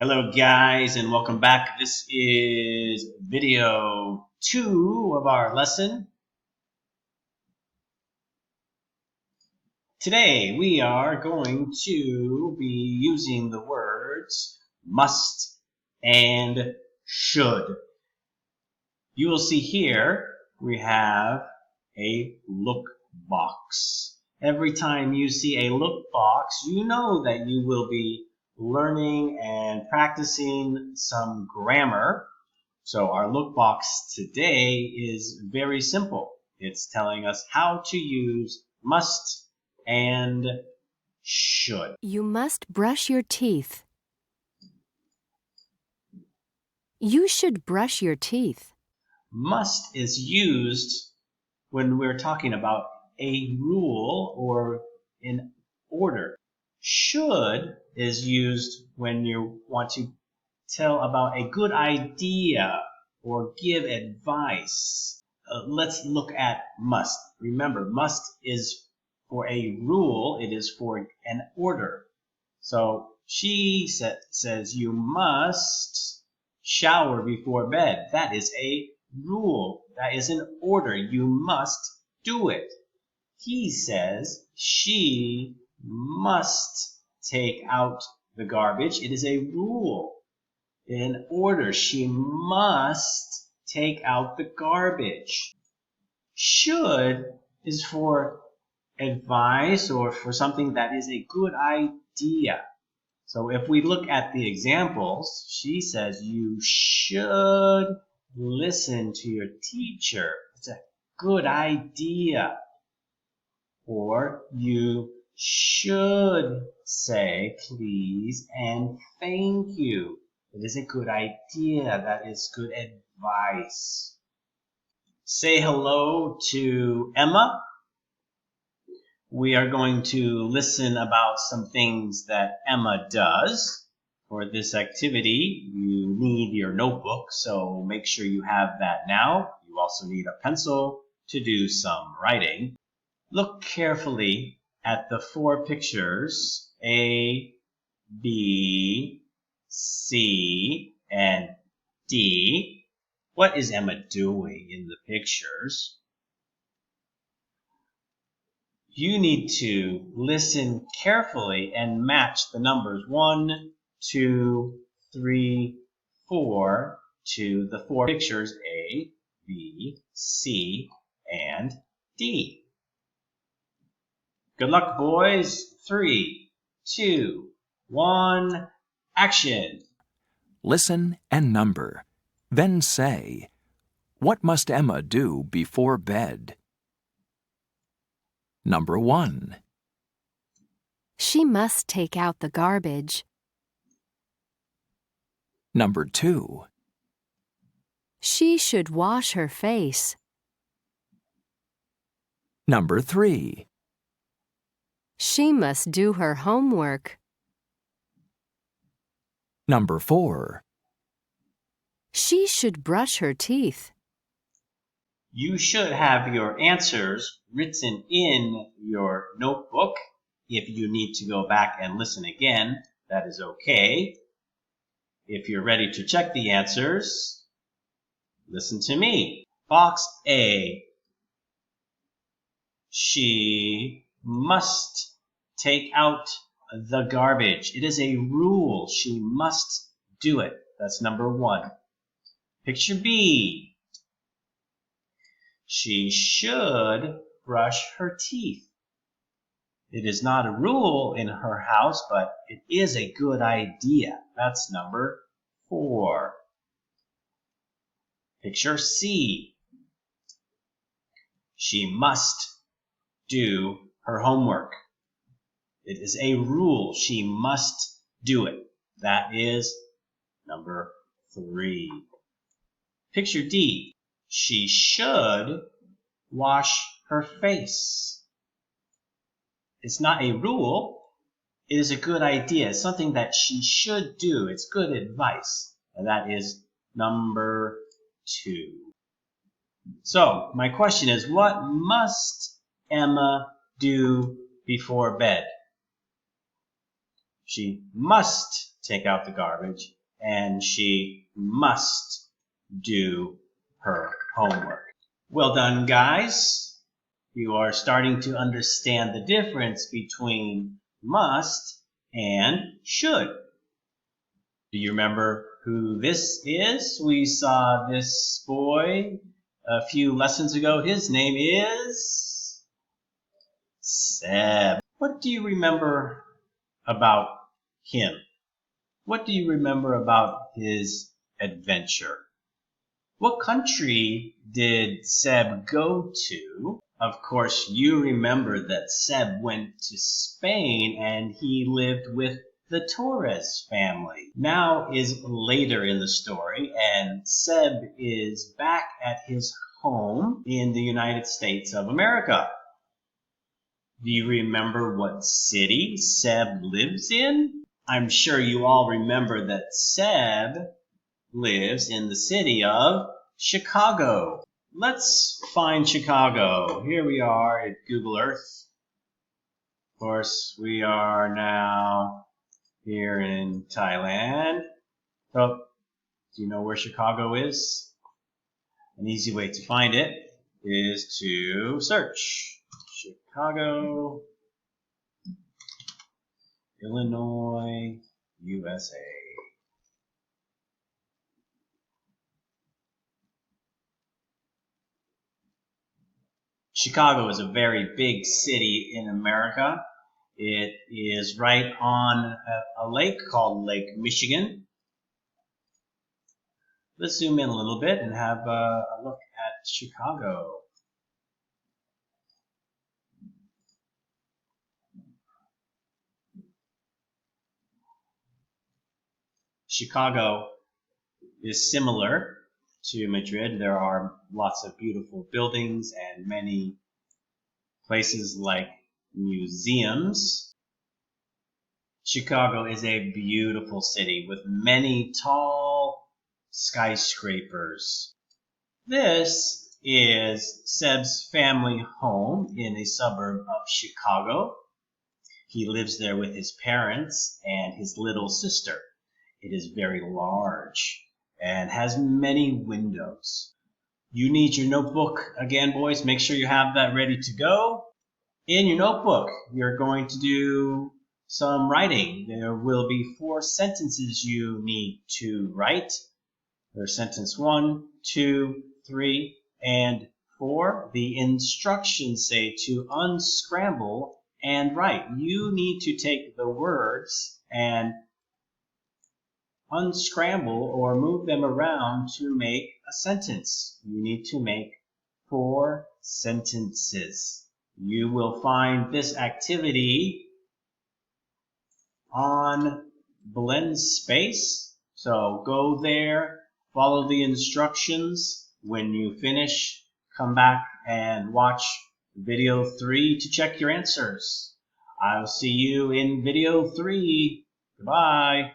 Hello guys and welcome back. This is video 2 of our lesson. Today we are going to be using the words must and should. You will see here we have a look box. Every time you see a look box, you know that you will be learning and practicing some grammar. So our look box today is very simple. It's telling us how to use must and should. You must brush your teeth. You should brush your teeth. Must is used when we're talking about a rule or an order. Should is used when you want to tell about a good idea or give advice. Let's look at must. Remember, must is for a rule. It is for an order. So she says you must shower before bed. That is a rule. That is an order. You must do it. He says she must take out the garbage. It is a rule. In order, she must take out the garbage. Should is for advice or for something that is a good idea. So if we look at the examples, she says you should listen to your teacher. It's a good idea. Or you should say please and thank you. It is a good idea. That is good advice. Say hello to Emma. We are going to listen about some things that Emma does. For this activity, you need your notebook, so make sure you have that now. You also need a pencil to do some writing. Look carefully at the 4 pictures, A, B, C, and D. What is Emma doing in the pictures? You need to listen carefully and match the numbers 1, 2, 3, 4 to the 4 pictures A, B, C, and D. Good luck, boys. 3, 2, 1, action. Listen and number. Then say, what must Emma do before bed? Number 1. She must take out the garbage. Number 2. She should wash her face. Number 3. She must do her homework. Number 4. She should brush her teeth. You should have your answers written in your notebook. If you need to go back and listen again, that is okay. If you're ready to check the answers, listen to me. Box A. She must take out the garbage. It is a rule. She must do it. That's number 1. Picture B. She should brush her teeth. It is not a rule in her house, but it is a good idea. That's number 4. Picture C. She must do her homework. It is a rule. She must do it. That is number 3. Picture D. She should wash her face. It's not a rule. It is a good idea. It's something that she should do. It's good advice. And that is number 2. So, my question is, what must Emma do before bed? She must take out the garbage, and she must do her homework. Well done, guys. You are starting to understand the difference between must and should. Do you remember who this is? We saw this boy a few lessons ago. His name is Seb. What do you remember about him? What do you remember about his adventure? What country did Seb go to? Of course, you remember that Seb went to Spain and he lived with the Torres family. Now is later in the story, and Seb is back at his home in the United States of America. Do you remember what city Seb lives in? I'm sure you all remember that Seb lives in the city of Chicago. Let's find Chicago. Here we are at Google Earth. Of course, we are now here in Thailand. So, do you know where Chicago is? An easy way to find it is to search Chicago, Illinois, USA. Chicago is a very big city in America. It is right on a lake called Lake Michigan. Let's zoom in a little bit and have a look at Chicago. Chicago is similar to Madrid. There are lots of beautiful buildings and many places like museums. Chicago is a beautiful city with many tall skyscrapers. This is Seb's family home in a suburb of Chicago. He lives there with his parents and his little sister. It is very large and has many windows. You need your notebook again, boys. Make sure you have that ready to go. In your notebook, you're going to do some writing. There will be 4 sentences you need to write. There's sentence 1, 2, 3, and 4. The instructions say to unscramble and write. You need to take the words and unscramble or move them around to make a sentence. You need to make 4 sentences. You will find this activity on Blendspace. So go there, follow the instructions. When you finish, come back and watch video 3 to check your answers. I'll see you in video 3. Goodbye.